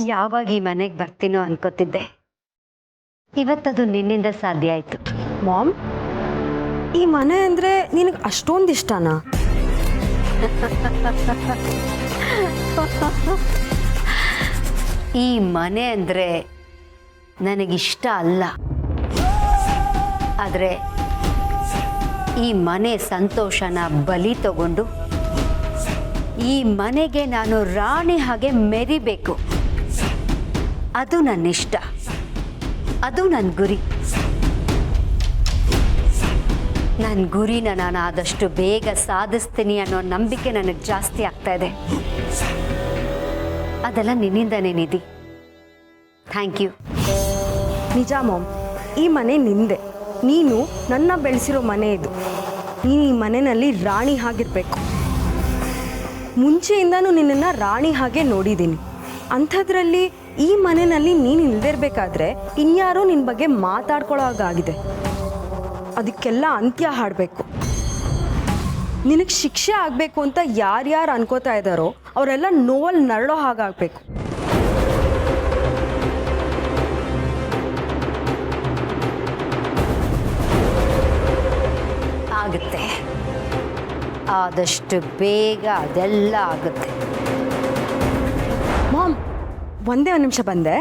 ಯಾವಾಗ ಈ ಮನೆಗೆ ಬರ್ತೀನೋ ಅನ್ಕೋತಿದ್ದೆ. ಇವತ್ತದು ನಿನ್ನಿಂದ ಸಾಧ್ಯ ಆಯ್ತು. ಮಾಮ್, ಈ ಮನೆ ಅಂದರೆ ನಿನಗೆ ಅಷ್ಟೊಂದು ಇಷ್ಟನಾ? ಈ ಮನೆ ಅಂದರೆ ನನಗಿಷ್ಟ ಅಲ್ಲ, ಆದರೆ ಈ ಮನೆ ಸಂತೋಷನ ಬಲಿ ತಗೊಂಡು ಈ ಮನೆಗೆ ನಾನು ರಾಣಿ ಹಾಗೆ ಮೆರಿಬೇಕು. ಅದು ನನ್ನಿಷ್ಟ, ಅದು ನನ್ನ ಗುರಿ. ನನ್ನ ಗುರಿನ ನಾನು ಆದಷ್ಟು ಬೇಗ ಸಾಧಿಸ್ತೀನಿ ಅನ್ನೋ ನಂಬಿಕೆ ನನಗೆ ಜಾಸ್ತಿ ಆಗ್ತಾ ಇದೆ. ಅದೆಲ್ಲ ನಿನ್ನಿಂದನೇ ನಿಧಿ. Thank you. ನಿಜ ಮಾಮ್, ಈ ಮನೆ ನಿಂದೆ. ನೀನು ನನ್ನ ಬೆಳೆಸಿರೋ ಮನೆ ಇದು. ನೀನು ಈ ಮನೆಯಲ್ಲಿ ರಾಣಿ ಆಗಿರಬೇಕು. ಮುಂಚೆಯಿಂದನೂ ನಿನ್ನನ್ನು ರಾಣಿ ಹಾಗೆ ನೋಡಿದ್ದೀನಿ. ಅಂಥದ್ರಲ್ಲಿ ಈ ಮನೆಯಲ್ಲಿ ನೀನು ಇಲ್ದಿರಬೇಕಾದ್ರೆ ಇನ್ಯಾರೋ ನಿನ್ನ ಬಗ್ಗೆ ಮಾತಾಡ್ಕೊಳ್ಳೋ ಹಾಗಾಗಿದೆ. ಅದಕ್ಕೆಲ್ಲ ಅಂತ್ಯ ಹಾಡಬೇಕು. ನಿನಗೆ ಶಿಕ್ಷೆ ಆಗಬೇಕು ಅಂತ ಯಾರ್ಯಾರು ಅನ್ಕೋತಾ ಇದ್ದಾರೋ ಅವರೆಲ್ಲ ನೋವಲ್ಲಿ ನರಳೋ ಹಾಗಾಗಬೇಕು. ಆಗುತ್ತೆ, ಆದಷ್ಟು ಬೇಗ ಅದೆಲ್ಲ ಆಗುತ್ತೆ. ಮಾಮ್, ಒಂದೇ ಒಂದು ನಿಮಿಷ ಬಂದೆ.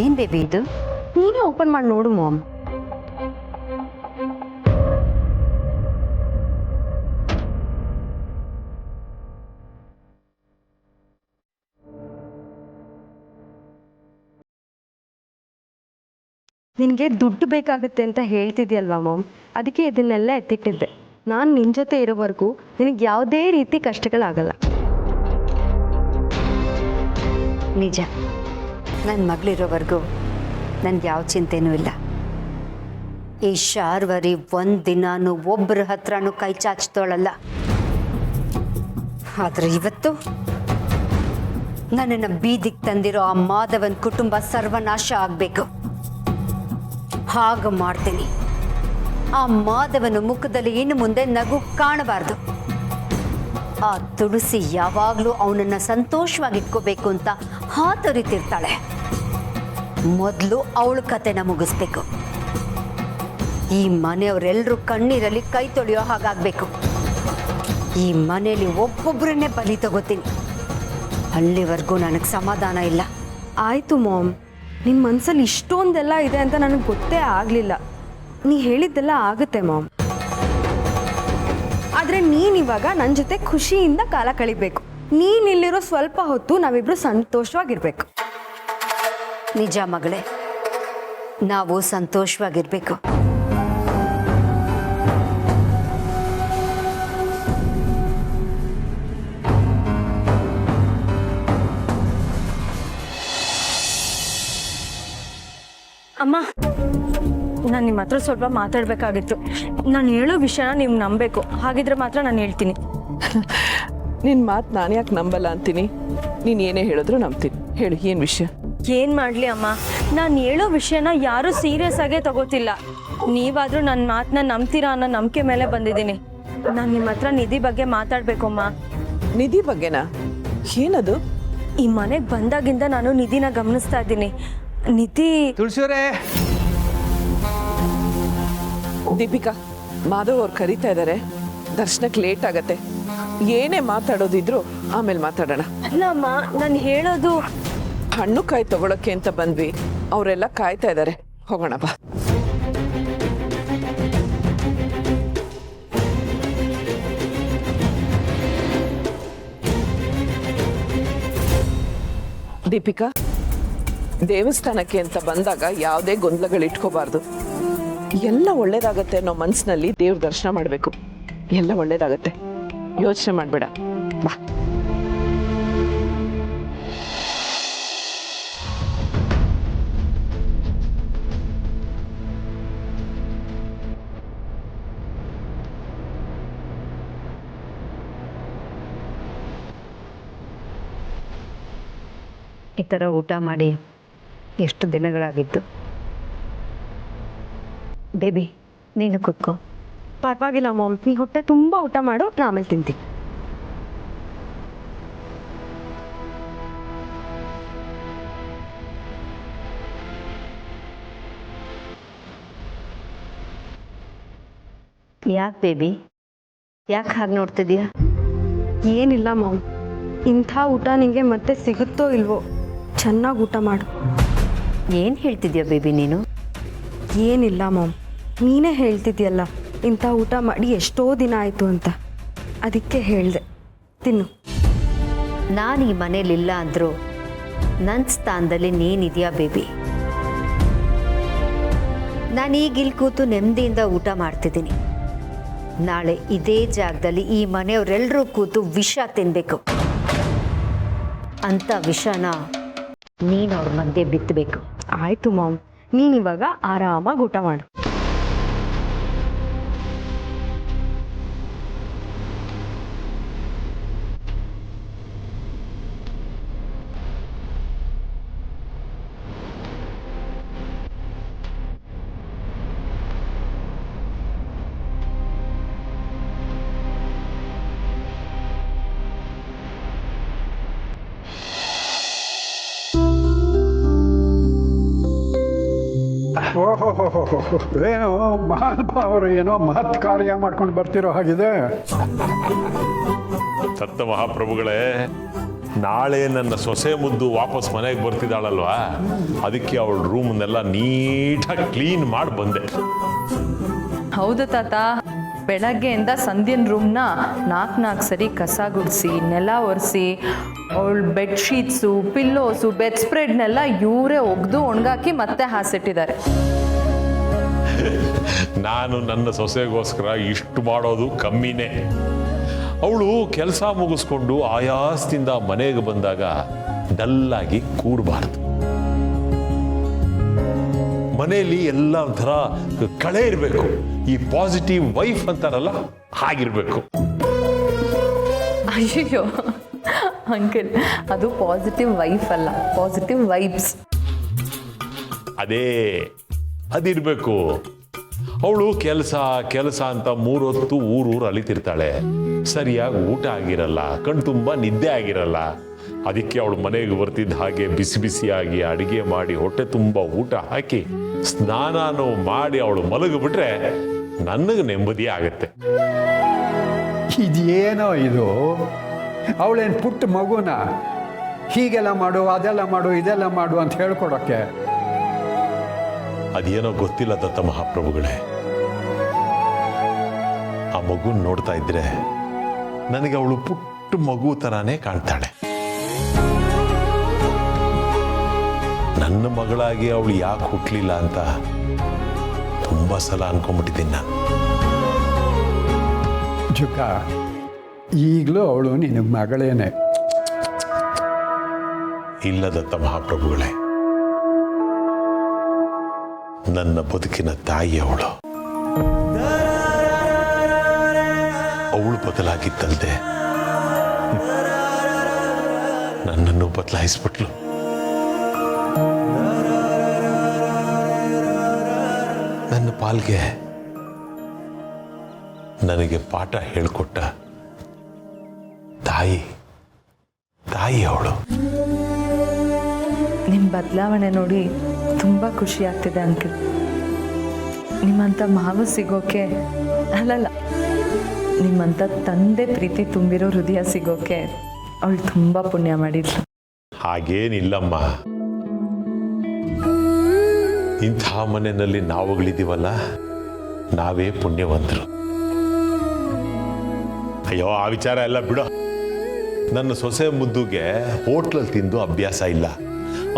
ಏನು ಬೇಬಿ ಇದು? ನೀನೇ ಓಪನ್ ಮಾಡಿ ನೋಡು ಮಾಮ್. ನಿನಗೆ ದುಡ್ಡು ಬೇಕಾಗುತ್ತೆ ಅಂತ ಹೇಳ್ತಿದ್ಯಲ್ವಾ ಮಾಮ್, ಅದಕ್ಕೆ ಇದನ್ನೆಲ್ಲ ಎತ್ತಿಟ್ಟಿದ್ದೆ. ನಾನು ನಿನ್ನ ಜೊತೆ ಇರೋವರೆಗೂ ನಿನಗೆ ಯಾವುದೇ ರೀತಿ ಕಷ್ಟಗಳಾಗಲ್ಲ. ನಿಜ, ನನ್ನ ಮಗಳಿರೋವರೆಗೂ ನನಗೆ ಯಾವ ಚಿಂತೆನೂ ಇಲ್ಲ. ಈ ಶಾರ್ವರಿ ಒಂದು ದಿನಾನು ಒಬ್ಬರ ಹತ್ರನೂ ಕೈ ಚಾಚ್ತೋಳಲ್ಲ. ಆದರೆ ಇವತ್ತು ನನ್ನನ್ನು ಬೀದಿಗೆ ತಂದಿರೋ ಆ ಮಾಧವನ್ ಕುಟುಂಬ ಸರ್ವನಾಶ ಆಗಬೇಕು. ಹಾಗೆ ಮಾಡ್ತೀನಿ. ಆ ಮಾಧವನ ಮುಖದಲ್ಲಿ ಇನ್ನು ಮುಂದೆ ನಗು ಕಾಣಬಾರ್ದು. ಆ ತುಳಸಿ ಯಾವಾಗಲೂ ಅವನನ್ನು ಸಂತೋಷವಾಗಿಟ್ಕೋಬೇಕು ಅಂತ ಹಾತೊರಿತಿರ್ತಾಳೆ. ಮೊದಲು ಅವಳ ಕತೆನ ಮುಗಿಸ್ಬೇಕು. ಈ ಮನೆಯವರೆಲ್ಲರೂ ಕಣ್ಣೀರಲ್ಲಿ ಕೈ ತೊಳೆಯೋ ಹಾಗಾಗಬೇಕು. ಈ ಮನೆಯಲ್ಲಿ ಒಬ್ಬೊಬ್ಬರನ್ನೇ ಬಲಿ ತಗೋತೀನಿ. ಅಲ್ಲಿವರೆಗೂ ನನಗೆ ಸಮಾಧಾನ ಇಲ್ಲ. ಆಯಿತು ಮಾಮ್, ನಿನ್ನ ಮನಸ್ಸಲ್ಲಿ ಇಷ್ಟೊಂದೆಲ್ಲ ಇದೆ ಅಂತ ನನಗೆ ಗೊತ್ತೇ ಆಗಲಿಲ್ಲ. ನೀ ಹೇಳಿದ್ದೆಲ್ಲ ಆಗುತ್ತೆ ಮಾಮ್. ಆದರೆ ನೀನಿವಾಗ ನನ್ನ ಜೊತೆ ಖುಷಿಯಿಂದ ಕಾಲ ಕಳಿಬೇಕು. ನೀನಿಲ್ಲಿರೋ ಸ್ವಲ್ಪ ಹೊತ್ತು ನಾವಿಬ್ಬರು ಸಂತೋಷವಾಗಿರ್ಬೇಕು. ನಿಜ ಮಗಳೇ, ನಾವು ಸಂತೋಷವಾಗಿರ್ಬೇಕು. ಅಮ್ಮ, ನಾನು ನಿಮ್ಮ ಹತ್ರ ಸ್ವಲ್ಪ ಮಾತಾಡಬೇಕಾಗಿತ್ತು. ನಾನು ಹೇಳೋ ವಿಷಯನ ನೀವು ನಂಬಬೇಕು. ಹಾಗಿದ್ರೆ ಮಾತ್ರ ನಾನು ಹೇಳ್ತೀನಿ. ನಿನ್ನ ಮಾತು ನಾನು ಯಾಕೆ ನಂಬಲ್ಲ ಅಂತೀನಿ? ನೀನು ಏನೇ ಹೇಳಿದ್ರು ನಂಬ್ತೀನಿ. ಹೇಳು, ಏನು ವಿಷಯ? ಏನು ಮಾಡಲಿ ಅಮ್ಮ, ನಾನು ಹೇಳೋ ವಿಷಯನ ಯಾರೂ ಸೀರಿಯಸ್ ಆಗೇ ತಗೋತಿಲ್ಲ. ನೀವಾದರೂ ನನ್ನ ಮಾತನ್ನ ನಂಬ್ತೀರಾ ಅನ್ನೋ ನಂಬಿಕೆ ಮೇಲೆ ಬಂದಿದ್ದೀನಿ. ನಾನು ನಿಮ್ಮ ಹತ್ರ ನಿಧಿ ಬಗ್ಗೆ ಮಾತಾಡಬೇಕು ಅಮ್ಮ. ನಿಧಿ ಬಗ್ಗೆನಾ? ಏನದು? ಈ ಮನೆಗೆ ಬಂದಾಗಿಂದ ನಾನು ನಿಧಿನ ಗಮನಿಸ್ತಾ ಇದ್ದೀನಿ. ನಿಧಿ ತುಳಸಿಯವರೇ. ದೀಪಿಕಾ, ಮಾಧವ್ ಅವ್ರು ಕರೀತಾ ಇದ್ದಾರೆ. ದರ್ಶನಕ್ಕೆ ಲೇಟ್ ಆಗತ್ತೆ. ಏನೇ ಮಾತಾಡೋದಿದ್ರು ಆಮೇಲೆ ಮಾತಾಡೋಣ. ಅಲ್ಲ ಅಮ್ಮ, ನಾನು ಹೇಳೋದು ಹಣ್ಣು ಕಾಯಿ ತಗೊಳಕ್ಕೆ ಅಂತ ಬಂದ್ವಿ. ಅವರೆಲ್ಲ ಕಾಯ್ತಾ ಇದ್ದಾರೆ. ಹೋಗೋಣ ಬಾ. ದೀಪಿಕಾ, ದೇವಸ್ಥಾನಕ್ಕೆ ಅಂತ ಬಂದಾಗ ಯಾವುದೇ ಗೊಂದಲಗಳಿಟ್ಕೋಬಾರ್ದು. ಎಲ್ಲ ಒಳ್ಳೇದಾಗತ್ತೆ ಅನ್ನೋ ಮನಸ್ಸಿನಲ್ಲಿ ದೇವ್ರ ದರ್ಶನ ಮಾಡಬೇಕು. ಎಲ್ಲ ಒಳ್ಳೇದಾಗತ್ತೆ, ಯೋಚನೆ ಮಾಡಬೇಡ. ಬಾ. ಈ ಥರ ಊಟ ಮಾಡಿ ಎಷ್ಟು ದಿನಗಳಾಗಿತ್ತು. ಬೇಬಿ ನೀನು ಕೂತ್ಕೋ. ಪರವಾಗಿಲ್ಲ ಮಾಮ್, ನೀ ಹೊಟ್ಟೆ ತುಂಬ ಊಟ ಮಾಡು, ನಾ ಆಮೇಲೆ ತಿಂತೀನಿ. ಯಾಕೆ ಬೇಬಿ, ಯಾಕೆ ಹಾಗೆ ನೋಡ್ತಿದೀಯಾ? ಏನಿಲ್ಲ ಮಾಮ್, ಇಂಥ ಊಟ ನಿಂಗೆ ಮತ್ತೆ ಸಿಗುತ್ತೋ ಇಲ್ವೋ, ಚೆನ್ನಾಗಿ ಊಟ ಮಾಡು. ಏನು ಹೇಳ್ತಿದ್ಯಾ ಬೇಬಿ ನೀನು? ಏನಿಲ್ಲ ಮಾಮ್, ನೀನೇ ಹೇಳ್ತಿದ್ಯಲ್ಲ ಇಂಥ ಊಟ ಮಾಡಿ ಎಷ್ಟೋ ದಿನ ಆಯಿತು ಅಂತ, ಅದಕ್ಕೆ ಹೇಳಿದೆ, ತಿನ್ನು. ನಾನು ಈ ಮನೇಲಿಲ್ಲ ಅಂದರೂ ನನ್ನ ಸ್ಥಾನದಲ್ಲಿ ನೀನಿದೆಯಾ ಬೇಬಿ? ನಾನು ಈಗ ಇಲ್ಲಿ ಕೂತು ನೆಮ್ಮದಿಯಿಂದ ಊಟ ಮಾಡ್ತಿದ್ದೀನಿ. ನಾಳೆ ಇದೇ ಜಾಗದಲ್ಲಿ ಈ ಮನೆಯವರೆಲ್ಲರೂ ಕೂತು ವಿಷ ತಿನ್ನಬೇಕು. ಅಂಥ ವಿಷನ ನೀನು ಅವ್ರ ಮಧ್ಯೆ ಬಿತ್ತಬೇಕು. ಆಯಿತು ಮಾಮ್, ನೀನಿವಾಗ ಆರಾಮಾಗಿ ಊಟ ಮಾಡು. ಓಹೋ, ಏನೋ ಮಹಾನುಭಾವರು ಏನೋ ಮಹತ್ ಕಾರ್ಯ ಮಾಡ್ಕೊಂಡು ಬರ್ತಿರೋ ಹಾಗಿದೆ. ಸತ್ತ ಮಹಾಪ್ರಭುಗಳೇ, ನಾಳೆ ನನ್ನ ಸೊಸೆ ಮುದ್ದು ವಾಪಸ್ ಮನೆಗೆ ಬರ್ತಿದ್ದಾಳಲ್ವಾ, ಅದಕ್ಕೆ ಅವಳ ರೂಮ್ನೆಲ್ಲ ನೀಟಾಗಿ ಕ್ಲೀನ್ ಮಾಡಿ ಬಂದೆ. ಹೌದು ತಾತ, ಬೆಳಗ್ಗೆಯಿಂದ ಸಂಧ್ಯನ್ ರೂಮ್ನ ನಾಲ್ಕು ಸರಿ ಕಸ ಗುಡಿಸಿ ನೆಲ ಒರೆಸಿ ಅವಳ ಬೆಡ್ಶೀಟ್ಸು ಪಿಲ್ಲೋಸು ಬೆಡ್ ಸ್ಪ್ರೆಡ್ನೆಲ್ಲ ಇವರೇ ಒಗೆದು ಒಣಗಾಕಿ ಮತ್ತೆ ಹಾಸಿಟ್ಟಿದ್ದಾರೆ. ನಾನು ನನ್ನ ಸೊಸೆಗೋಸ್ಕರ ಇಷ್ಟು ಮಾಡೋದು ಕಮ್ಮಿನೇ. ಅವಳು ಕೆಲಸ ಮುಗಿಸ್ಕೊಂಡು ಆಯಾಸದಿಂದ ಮನೆಗೆ ಬಂದಾಗ ಡಲ್ಲಾಗಿ ಕೂಡಬಾರ್ದು. ಮನೆಯಲ್ಲಿ ಎಲ್ಲ ಒಂಥರ ಕಳೆ ಇರಬೇಕು. ಈ ಪಾಸಿಟಿವ್ ವೈಫ್ ಅಂತಾರಲ್ಲ, ಹಾಗಿರ್ಬೇಕು. ಅಯ್ಯೋ ಅಂಕಲ್, ಅದು ಪಾಸಿಟಿವ್ ವೈಫ್ ಅಲ್ಲ, ಪಾಸಿಟಿವ್ ವೈಬ್ಸ್. ಅದಿರ್ಬೇಕು. ಅವಳು ಕೆಲಸ ಅಂತ 3 ಹೊತ್ತು ಊರು ಅಲಿತಿರ್ತಾಳೆ. ಸರಿಯಾಗಿ ಊಟ ಆಗಿರಲ್ಲ, ಕಣ್ತುಂಬ ನಿದ್ದೆ ಆಗಿರಲ್ಲ. ಅದಕ್ಕೆ ಅವಳು ಮನೆಗೆ ಬರ್ತಿದ್ದ ಹಾಗೆ ಬಿಸಿ ಬಿಸಿಯಾಗಿ ಅಡಿಗೆ ಮಾಡಿ ಹೊಟ್ಟೆ ತುಂಬ ಊಟ ಹಾಕಿ ಸ್ನಾನನೂ ಮಾಡಿ ಅವಳು ಮಲಗಿಬಿಟ್ರೆ ನನಗೆ ನೆಮ್ಮದಿ ಆಗತ್ತೆ. ಇದೇನೋ ಇದು, ಅವಳೇನು ಪುಟ್ಟ ಮಗುನ ಹೀಗೆಲ್ಲ ಮಾಡು ಅದೆಲ್ಲ ಮಾಡು ಇದೆಲ್ಲ ಮಾಡು ಅಂತ ಹೇಳ್ಕೊಡೋಕ್ಕೆ? ಅದೇನೋ ಗೊತ್ತಿಲ್ಲ ದತ್ತ ಮಹಾಪ್ರಭುಗಳೇ. ಆ ಮಗುನ ನೋಡ್ತಾ ಇದ್ರೆ ನನಗೆ ಅವಳು ಪುಟ್ಟ ಮಗು ಥರಾನೇ ಕಾಣ್ತಾಳೆ. ನನ್ನ ಮಗಳಾಗಿ ಅವಳು ಯಾಕೆ ಹುಟ್ಟಲಿಲ್ಲ ಅಂತ ತುಂಬಾ ಸಲ ಅನ್ಕೊಂಡ್ಬಿಟ್ಟಿದ್ದೀನಿ ನಾನು. ಜುಕ, ಈಗಲೂ ಅವಳು ನಿನಗೆ ಮಗಳೇನೆ. ಇಲ್ಲ ದತ್ತ ಮಹಾಪ್ರಭುಗಳೇ, ನನ್ನ ಬದುಕಿನ ತಾಯಿ ಅವಳು. ಅವಳು ಬದಲಾಗಿತ್ತಲ್ದೆ ನನ್ನನ್ನು ಬದಲಾಯಿಸ್ಬಿಟ್ಲು. ನನ್ನ ಪಾಲ್ಗೆ ನನಗೆ ಪಾಠ ಹೇಳಿಕೊಟ್ಟ ತಾಯಿ ಅವಳು. ನಿಮ್ಮ ಬದಲಾವಣೆ ನೋಡಿ ತುಂಬ ಖುಷಿ ಆಗ್ತಿದೆ ಅಂಕಲ್. ನಿಮ್ಮಂಥ ಮಾವ ಸಿಗೋಕೆ ಅಲ್ಲಲ್ಲ, ನಿಮ್ಮಂಥ ತಂದೆ ಪ್ರೀತಿ ತುಂಬಿರೋ ಹೃದಯ ಸಿಗೋಕೆ ಅವಳು ತುಂಬ ಪುಣ್ಯ ಮಾಡಿದ್ಲು. ಹಾಗೇನಿಲ್ಲಮ್ಮ. ಇಂಥ ಮನೆಯಲ್ಲಿ ನಾವುಗಳಿದ್ದೀವಲ್ಲ, ನಾವೇ ಪುಣ್ಯವಂತರು. ಅಯ್ಯೋ, ಆ ವಿಚಾರ ಎಲ್ಲ ಬಿಡೋ. ನನ್ನ ಸೊಸೆ ಮುದ್ದುಗೆ ಹೋಟ್ಲಲ್ಲಿ ತಿಂದು ಅಭ್ಯಾಸ ಇಲ್ಲ.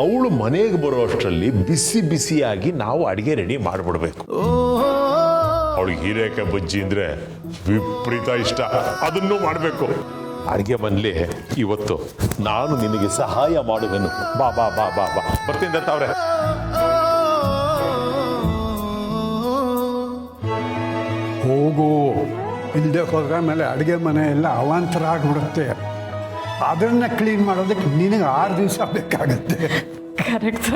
ಅವಳು ಮನೆಗೆ ಬರೋ ಅಷ್ಟರಲ್ಲಿ ಬಿಸಿ ಬಿಸಿಯಾಗಿ ನಾವು ಅಡಿಗೆ ರೆಡಿ ಮಾಡಿಬಿಡ್ಬೇಕು. ಅವಳಿಗೆ ಹೀರೆಕಾಯಿ ಬಜ್ಜಿ ಅಂದ್ರೆ ವಿಪರೀತ ಇಷ್ಟ, ಅದನ್ನು ಮಾಡಬೇಕು. ಅಡಿಗೆ ಮನೇಲಿ ಇವತ್ತು ನಾನು ನಿನಗೆ ಸಹಾಯ ಮಾಡುವೆನು. ಬಾ ಬಾ ಬಾ ಬಾ ಬಾ ಬರ್ತೀನಿ ದತ್ತ ಅವ್ರೆ. ಹೋಗು, ಇಲ್ಲದೆ ಹೋದ್ರೆ ಆಮೇಲೆ ಅಡುಗೆ ಮನೆ ಎಲ್ಲ ಅವಾಂತರ ಆಗಿಬಿಡುತ್ತೆ. ಅದನ್ನ ಕ್ಲೀನ್ ಮಾಡೋದಕ್ಕೆ ನಿನಗೆ 6 ದಿವಸ ಬೇಕಾಗತ್ತೆ. ಕರೆಕ್ಟ್.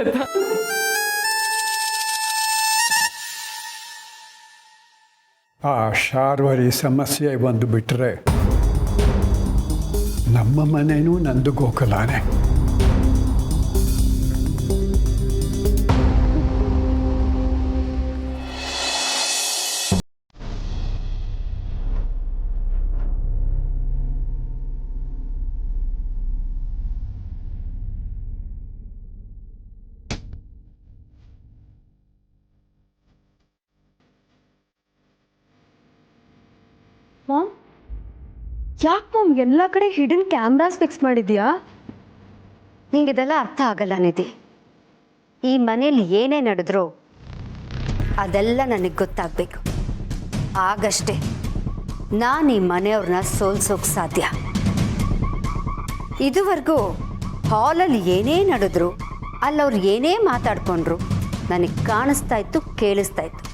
ಆ ಶಾರ್ವರಿ ಸಮಸ್ಯೆ ಒಂದು ಬಿಟ್ಟರೆ ನಮ್ಮ ಮನೇನೂ ನಂದು ಗೋಕುಲಾನೆ. ಮಾಮ್, ಯಾಕೆ ಮಾಮ್ ಎಲ್ಲ ಕಡೆ ಹಿಡನ್ ಕ್ಯಾಮ್ರಾಸ್ ಫಿಕ್ಸ್ ಮಾಡಿದ್ಯಾ? ನಿಂಗಿದೆಲ್ಲ ಅರ್ಥ ಆಗಲ್ಲ ನಿಧಿ. ಈ ಮನೇಲಿ ಏನೇ ನಡೆದ್ರೂ ಅದೆಲ್ಲ ನನಗೆ ಗೊತ್ತಾಗಬೇಕು. ಆಗಷ್ಟೇ ನಾನು ಈ ಮನೆಯವ್ರನ್ನ ಸೋಲ್ಸೋಕೆ ಸಾಧ್ಯ. ಇದುವರೆಗೂ ಹಾಲಲ್ಲಿ ಏನೇ ನಡೆದ್ರು ಅಲ್ಲವ್ರು ಏನೇ ಮಾತಾಡ್ಕೊಂಡ್ರು ನನಗೆ ಕಾಣಿಸ್ತಾ ಇತ್ತು, ಕೇಳಿಸ್ತಾ ಇತ್ತು.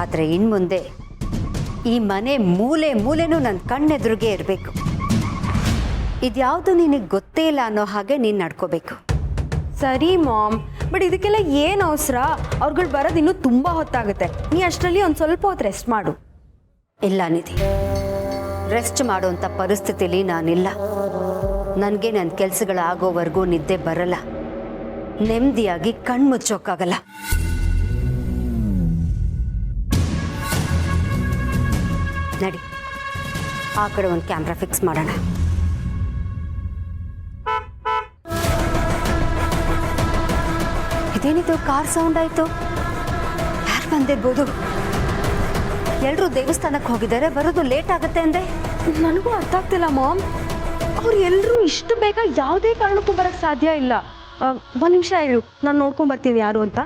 ಆದರೆ ಇನ್ನು ಮುಂದೆ ಈ ಮನೆ ಮೂಲೆ ಮೂಲೆನೂ ನನ್ನ ಕಣ್ಣೆದುರಿಗೆ ಇರಬೇಕು. ಇದ್ಯಾವುದು ನಿನಗೆ ಗೊತ್ತೇ ಇಲ್ಲ ಅನ್ನೋ ಹಾಗೆ ನೀನು ನಡ್ಕೋಬೇಕು. ಸರಿ ಮಾಮ್, ಬಟ್ ಇದಕ್ಕೆಲ್ಲ ಏನು ಅವಸರ? ಅವ್ರುಗಳು ಬರೋದು ಇನ್ನೂ ತುಂಬ ಹೊತ್ತಾಗುತ್ತೆ. ನೀ ಅಷ್ಟರಲ್ಲಿ ಒಂದು ಸ್ವಲ್ಪ ಹೊತ್ತು ರೆಸ್ಟ್ ಮಾಡು. ಇಲ್ಲ ನಿಧಿ, ರೆಸ್ಟ್ ಮಾಡುವಂಥ ಪರಿಸ್ಥಿತಿಲಿ ನಾನಿಲ್ಲ. ನನಗೆ ನನ್ನ ಕೆಲಸಗಳಾಗೋವರೆಗೂ ನಿದ್ದೆ ಬರಲ್ಲ. ನೆಮ್ಮದಿಯಾಗಿ ಕಣ್ಮುಚ್ಚೋಕ್ಕಾಗಲ್ಲ. ನಡಿ, ಆ ಕಡೆ ಒಂದು ಕ್ಯಾಮ್ರಾ ಫಿಕ್ಸ್ ಮಾಡೋಣ. ಇದೇನಿದು ಕಾರ್ ಸೌಂಡ್ ಆಯಿತು? ಯಾರು ಬಂದಿರ್ಬೋದು? ಎಲ್ಲರೂ ದೇವಸ್ಥಾನಕ್ಕೆ ಹೋಗಿದ್ದಾರೆ, ಬರೋದು ಲೇಟ್ ಆಗುತ್ತೆ ಅಂದೆ. ನನಗೂ ಅರ್ಥ ಆಗ್ತಿಲ್ಲ ಮಾಮ್. ಅವ್ರು ಎಲ್ಲರೂ ಇಷ್ಟು ಬೇಗ ಯಾವುದೇ ಕಾರಣಕ್ಕೂ ಬರೋಕ್ಕೆ ಸಾಧ್ಯ ಇಲ್ಲ. ಒಂದು ನಿಮಿಷ ಹೇಳು, ನಾನು ನೋಡ್ಕೊಂಡು ಬರ್ತೀನಿ ಯಾರು ಅಂತ.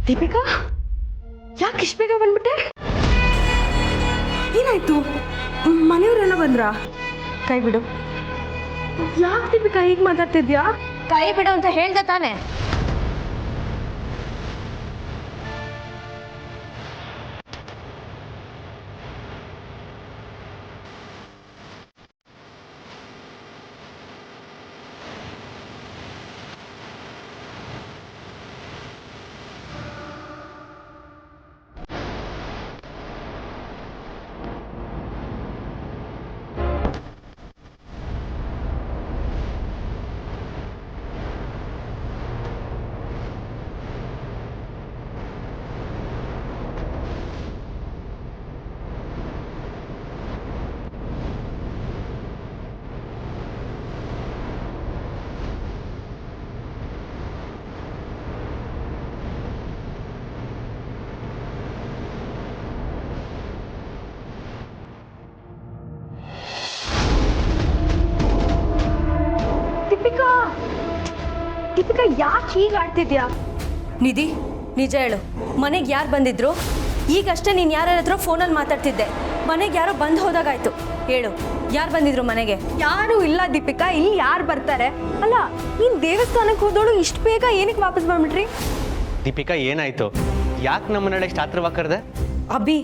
ದೀಪಿಕಾ, ಯಾಕೆ ಇಷ್ಟು ಬೇಗ ಬಂದ್ಬಿಟ್ಟೆ? ಏನಾಯ್ತು? ಮನೆಯವರೆಲ್ಲ ಬಂದ್ರಾ? ಕೈ ಬಿಡು. ಯಾಕೆ ದೀಪಿಕಾ ಹೀಗೆ ಮಾತಾಡ್ತಿದ್ಯಾ? ಕೈ ಬಿಡು ಅಂತ ಹೇಳ್ದೆ ತಾನೆ. ದೀಪಿಕಾ, ಯಾಕೆ ಹೀಗೆ ಆಡ್ತಿದ್ಯಾ? ನಿಧಿ, ನಿಜ ಹೇಳು, ಮನೆಗೆ ಯಾರು ಬಂದಿದ್ರು? ಈಗಷ್ಟೇ ನೀನು ಯಾರ ಹತ್ರ ಫೋನಲ್ಲಿ ಮಾತಾಡ್ತಿದ್ದೆ. ಮನೆಗೆ ಯಾರೋ ಬಂದು ಹೋದಾಗಾಯ್ತು. ಹೇಳು, ಯಾರು ಬಂದಿದ್ರು ಮನೆಗೆ? ಯಾರು ಇಲ್ಲ ದೀಪಿಕಾ, ಇಲ್ಲಿ ಯಾರು ಬರ್ತಾರೆ? ಅಲ್ಲ, ನೀನು ದೇವಸ್ಥಾನಕ್ಕೆ ಹೋದೋಳು ಇಷ್ಟು ಬೇಗ ಏನಕ್ಕೆ ವಾಪಸ್ ಬಂದ್ಬಿಟ್ರಿ? ದೀಪಿಕಾ, ಏನಾಯ್ತು? ಯಾಕೆ ನಮ್ಮನೆಡೆ ಶಾಸ್ತ್ರವಾಗಿ ಕರೆದೆ? ಅಭಿ,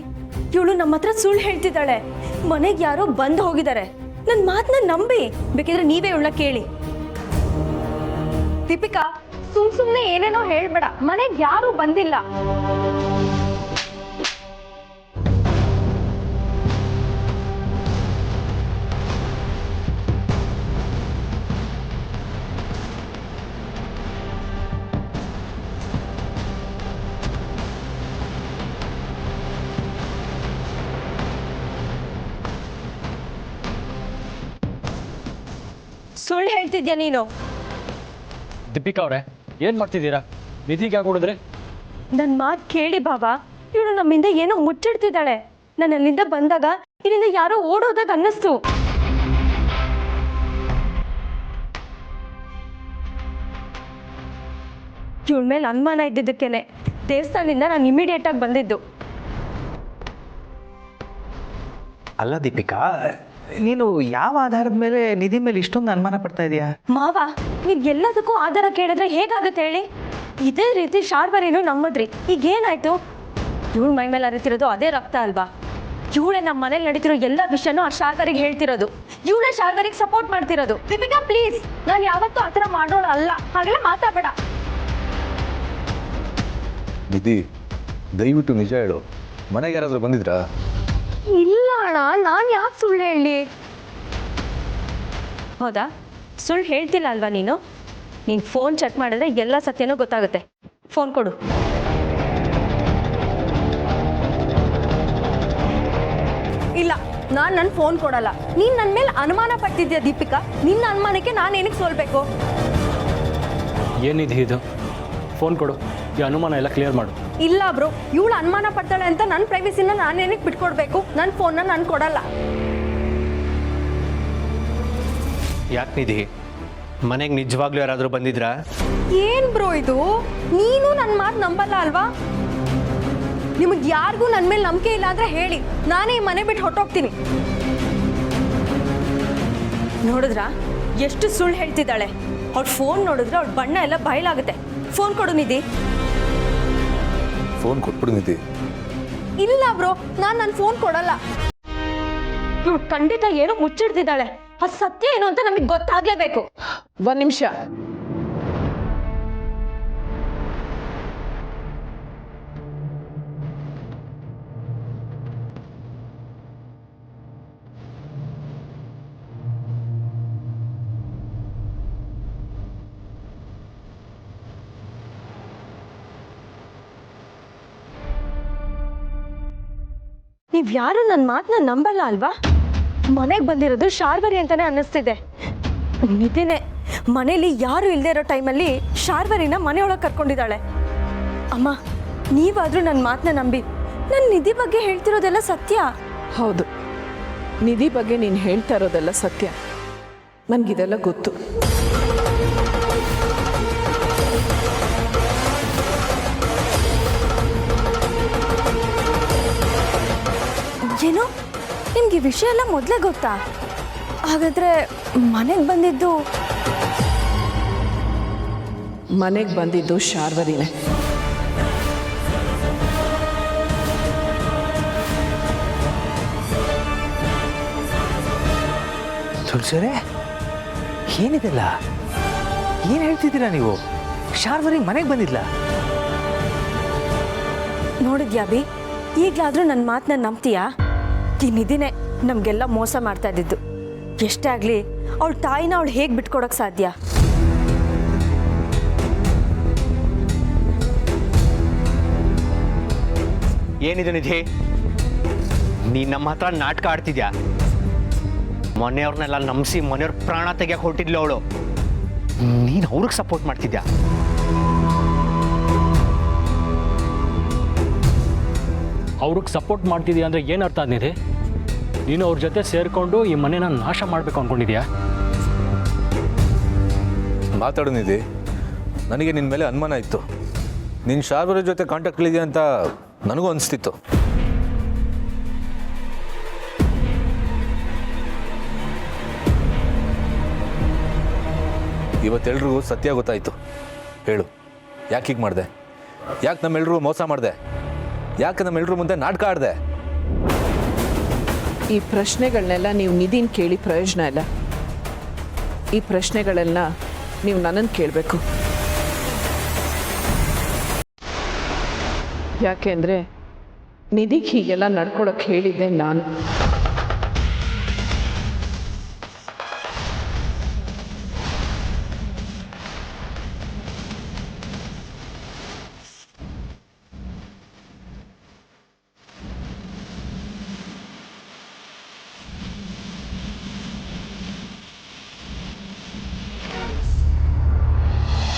ಇವಳು ನಮ್ಮ ಹತ್ರ ಸುಳ್ಳು ಹೇಳ್ತಿದ್ದಾಳೆ. ಮನೆಗೆ ಯಾರೋ ಬಂದು ಹೋಗಿದ್ದಾರೆ. ನನ್ನ ಮಾತನ್ನ ನಂಬಿ, ಬೇಕಿದ್ರೆ ನೀವೇ ಇವಳನ್ನ ಕೇಳಿ. ದೀಪಿಕಾ, ಸುಮ್ನೆ ಏನೇನೋ ಹೇಳ್ಬೇಡ. ಮನೆಗೆ ಯಾರು ಬಂದಿಲ್ಲ. ಸುಳ್ಳು ಹೇಳ್ತಿದ್ಯಾ ನೀನು? ದೀಪಿಕಾ ಅವರೇ, ಏನು ಮಾಡ್ತಿದ್ದೀರಾ? ನಿಧಿಗೆ ಯಾಕೆ ಹೊಡೆದ್ರೆ? ನನ್ನ ಮಾತು ಕೇಳಿ ಬಾಬಾ, ಇವಳು ನಮ್ಮಿಂದ ಏನೋ ಮುಚ್ಚಿಡ್ತಿದ್ದಾಳೆ. ನಾನು ಅಲ್ಲಿಂದ ಬಂದಾಗ ಇಲ್ಲಿಂದ ಯಾರೋ ಓಡೋದಾಗ ಅನ್ನಿಸ್ತು. ಇವಳ ಮೇಲೆ ಅನುಮಾನ ಇದ್ದಿದ್ದಕ್ಕೇನೆ ದೇವಸ್ಥಾನದಿಂದ ನಾನು ಇಮಿಡಿಯೇಟ್ ಆಗಿ ಬಂದಿದ್ದು. ಅಲ್ಲ ದೀಪಿಕಾ, ನೀನು ಯಾವ ಆಧಾರದ ಮೇಲೆ ನಿಧಿ ಮೇಲೆ ಇಷ್ಟೊಂದು ಅನುಮಾನ ಪಡ್ತಾ ಇದೀಯಾ? ಮಾವ, ನೀವು ಎಲ್ಲದಕ್ಕೂ ಆಧಾರ ಕೇಳಿದ್ರೆ ಹೇಗಾಗುತ್ತೆ ಹೇಳಿ? ಇದೇ ರೀತಿ ಶಾರ್ವರಿನೂ ನಮ್ಮದ್ರಿ. ಈಗ ಏನಾಯ್ತು? ಇವಳ ಮೈ ಮೇಲೆ ಅರಿತಿರೋದು ಅದೇ ರಕ್ತ ಅಲ್ವಾ? ಇವಳೇ ನಮ್ಮ ಮನೇಲಿ ನಡೀತಿರೋ ಎಲ್ಲ ವಿಷಯನೂ ಆ ಶಾರ್ವರಿಗೆ ಹೇಳ್ತಿರೋದು, ಇವಳೇ ಶಾರ್ವರಿಗೆ ಸಪೋರ್ಟ್ ಮಾಡ್ತಿರೋದು. ದೀಪಿಕಾ ಪ್ಲೀಸ್, ನಾನು ಯಾವತ್ತೂ ಆ ಥರ ಮಾಡೋಣ ಅಲ್ಲ, ಹಾಗೆಲ್ಲ ಮಾತಾಡಬೇಡ. ನಿಧಿ, ದಯವಿಟ್ಟು ನಿಜ ಹೇಳು, ಮನೆಗೆ ಯಾರಾದರೂ ಬಂದಿದ್ರಾ? ಇಲ್ಲ ಅಣ್ಣ, ನಾನು ಯಾಕೆ ಸುಳ್ಳು ಹೇಳಿ? ಹೌದಾ, ಸುಳ್ಳು ಹೇಳ್ತಿಲ್ಲ ಅಲ್ವಾ ನೀನು? ನೀನು ಫೋನ್ ಚೆಕ್ ಮಾಡಿದ್ರೆ ಎಲ್ಲ ಸತ್ಯನೂ ಗೊತ್ತಾಗುತ್ತೆ. ಫೋನ್ ಕೊಡು. ಇಲ್ಲ, ನಾನು ನನ್ನ ಫೋನ್ ಕೊಡಲ್ಲ. ನೀನು ನನ್ನ ಮೇಲೆ ಅನುಮಾನ ಪಡ್ತಿದ್ಯಾ ದೀಪಿಕಾ? ನಿನ್ನ ಅನುಮಾನಕ್ಕೆ ನಾನು ಏನಕ್ಕೆ ಸೋಲ್ಬೇಕು? ಏನಿದೆ ಇದು? ಫೋನ್ ಕೊಡು, ಈ ಅನುಮಾನ ಎಲ್ಲ ಕ್ಲಿಯರ್ ಮಾಡು. ಇಲ್ಲ ಬ್ರೋ, ಇವಳು ಅನುಮಾನ ಪಡ್ತಾಳೆ ಅಂತ ನನ್ನ ಪ್ರೈವಸಿನ ನಾನೇನಕ್ಕೆ ಬಿಟ್ಕೊಡ್ಬೇಕು? ನನ್ನ ಫೋನ್ನ ನಾನು ಕೊಡಲ್ಲ. ಯಾಕೆ ನಿಧಿ, ಮನೆಗೆ ನಿಜವಾಗ್ಲೂ ಯಾರಾದರೂ ಬಂದಿದ್ರಾ? ಏನ್ ಬ್ರೋ ಇದು? ನೀನು ನನ್ನ ಮಾತು ನಂಬಲ್ಲ ಅಲ್ವಾ? ನಿಮಗೆ ಯಾರಿಗೂ ನನ್ನ ಮೇಲೆ ನಂಬಿಕೆ ಇಲ್ಲ ಅಂದ್ರೆ ಹೇಳಿ, ನಾನೇ ಈ ಮನೆ ಬಿಟ್ಟು ಹೊರಟೋಗ್ತೀನಿ. ನೋಡಿದ್ರಾ ಎಷ್ಟು ಸುಳ್ಳು ಹೇಳ್ತಿದ್ದಾಳೆ? ಅವಳ ಫೋನ್ ನೋಡಿದ್ರೆ ಅವಳ ಬಣ್ಣ ಎಲ್ಲ ಬಯಲಾಗುತ್ತೆ. ಫೋನ್ ಕೊಡು ನಿಧಿ. ಫೋನ್ ಕೊಟ್ಬಿಡು ನಿಧಿ. ಇಲ್ಲ ಬ್ರೋ, ನಾನು ನನ್ನ ಫೋನ್ ಕೊಡಲ್ಲ. ಇವಳು ಖಂಡಿತ ಏನೋ ಮುಚ್ಚಿಡ್ತಿದ್ದಾಳೆ. ಅದು ಸತ್ಯ ಏನು ಅಂತ ನಮಗೆ ಗೊತ್ತಾಗ್ಲೇಬೇಕು. ಒಂದು ನಿಮಿಷ. ನೀವ್ ಯಾರು ನನ್ನ ಮಾತನ್ನ ನಂಬಲ್ಲ ಅಲ್ವಾ? ಮನೆಗೆ ಬಂದಿರೋದು ಶಾರ್ವರಿ ಅಂತಾನೆ ಅನ್ನಿಸ್ತಿದೆ. ನಿಧಿನೇ ಮನೇಲಿ ಯಾರು ಇಲ್ಲದೆ ಇರೋ ಟೈಮಲ್ಲಿ ಶಾರ್ವರಿನ ಮನೆಯೊಳಗೆ ಕರ್ಕೊಂಡಿದ್ದಾಳೆ. ಅಮ್ಮ, ನೀವಾದರೂ ನನ್ನ ಮಾತನ್ನ ನಂಬಿ. ನನ್ನ ನಿಧಿ ಬಗ್ಗೆ ಹೇಳ್ತಿರೋದೆಲ್ಲ ಸತ್ಯ. ಹೌದು, ನಿಧಿ ಬಗ್ಗೆ ನೀನು ಹೇಳ್ತಾ ಇರೋದೆಲ್ಲ ಸತ್ಯ. ನನಗಿದೆಲ್ಲ ಗೊತ್ತು. ಏನು, ನಿಮ್ಗೆ ಈ ವಿಷಯ ಎಲ್ಲ ಮೊದಲೇ ಗೊತ್ತಾ? ಹಾಗಾದ್ರೆ ಮನೆಗೆ ಬಂದಿದ್ದು ಶಾರ್ವರಿನೇ. ತುಳಸಿಯವರೇ, ಏನಿದೆಲ್ಲ? ಏನು ಹೇಳ್ತಿದ್ದೀರಾ ನೀವು? ಶಾರ್ವರಿ ಮನೆಗೆ ಬಂದಿದ್ಲ? ನೋಡಿದ್ಯಾ ಬಿ, ಈಗಲಾದರೂ ನನ್ನ ಮಾತನ್ನ ನಂಬ್ತೀಯಾ? ಈ ನಿಧಿನೇ ನಮಗೆಲ್ಲ ಮೋಸ ಮಾಡ್ತಾ ಇದ್ದಿದ್ದು. ಎಷ್ಟೇ ಆಗಲಿ ಅವಳ ತಾಯಿನ ಅವಳು ಹೇಗೆ ಬಿಟ್ಕೊಡೋಕೆ ಸಾಧ್ಯ? ಏನಿದೆ ನಿಧಿ, ನೀನು ನಮ್ಮ ಹತ್ರ ನಾಟಕ ಆಡ್ತಿದ್ಯಾ? ಮನೆಯವ್ರನ್ನೆಲ್ಲ ನಂಬಿಸಿ ಮನೆಯವ್ರ ಪ್ರಾಣ ತೆಗಿಯಕ್ಕೆ ಹೊರಟಿದ್ಲು ಅವಳು. ನೀನು ಅವ್ರಿಗೆ ಸಪೋರ್ಟ್ ಮಾಡ್ತಿದ್ಯಾ? ಅವ್ರಿಗೆ ಸಪೋರ್ಟ್ ಮಾಡ್ತಿದ್ಯಾ ಅಂದರೆ ಏನು ಅರ್ಥ ಆದ್ನಿದೆ? ನೀನು ಅವ್ರ ಜೊತೆ ಸೇರಿಕೊಂಡು ಈ ಮನೆನ ನಾಶ ಮಾಡಬೇಕು ಅಂದ್ಕೊಂಡಿದ್ಯಾ? ಮಾತಾಡು ನಿಧಿ, ನನಗೆ ನಿನ್ನ ಮೇಲೆ ಅನುಮಾನ ಇತ್ತು. ನಿನ್ನ ಶಾರ್ವರಿ ಜೊತೆ ಕಾಂಟ್ಯಾಕ್ಟ್ಗಳಿದೆಯಾ ಅಂತ ನನಗೂ ಅನಿಸ್ತಿತ್ತು. ಇವತ್ತೆಲ್ರಿಗೂ ಸತ್ಯ ಗೊತ್ತಾಯಿತು. ಹೇಳು, ಯಾಕೆ ಹೀಗೆ ಮಾಡಿದೆ? ಯಾಕೆ ನಮ್ಮೆಲ್ರಿಗೂ ಮೋಸ ಮಾಡಿದೆ? ಯಾಕೆ ನಮ್ಮೆಲ್ರ ಮುಂದೆ ನಾಟಕ ಆಡಿದೆ? ಈ ಪ್ರಶ್ನೆಗಳನ್ನೆಲ್ಲ ನೀವು ನಿಧಿನ ಕೇಳಿ ಪ್ರಯೋಜನ ಇಲ್ಲ. ಈ ಪ್ರಶ್ನೆಗಳೆಲ್ಲ ನೀವು ನನ್ನನ್ನು ಕೇಳಬೇಕು. ಯಾಕೆಂದರೆ ನಿಧಿಗೆ ಹೀಗೆಲ್ಲ ನಡ್ಕೊಳಕ್ಕೆ ಹೇಳಿದ್ದೆ ನಾನು.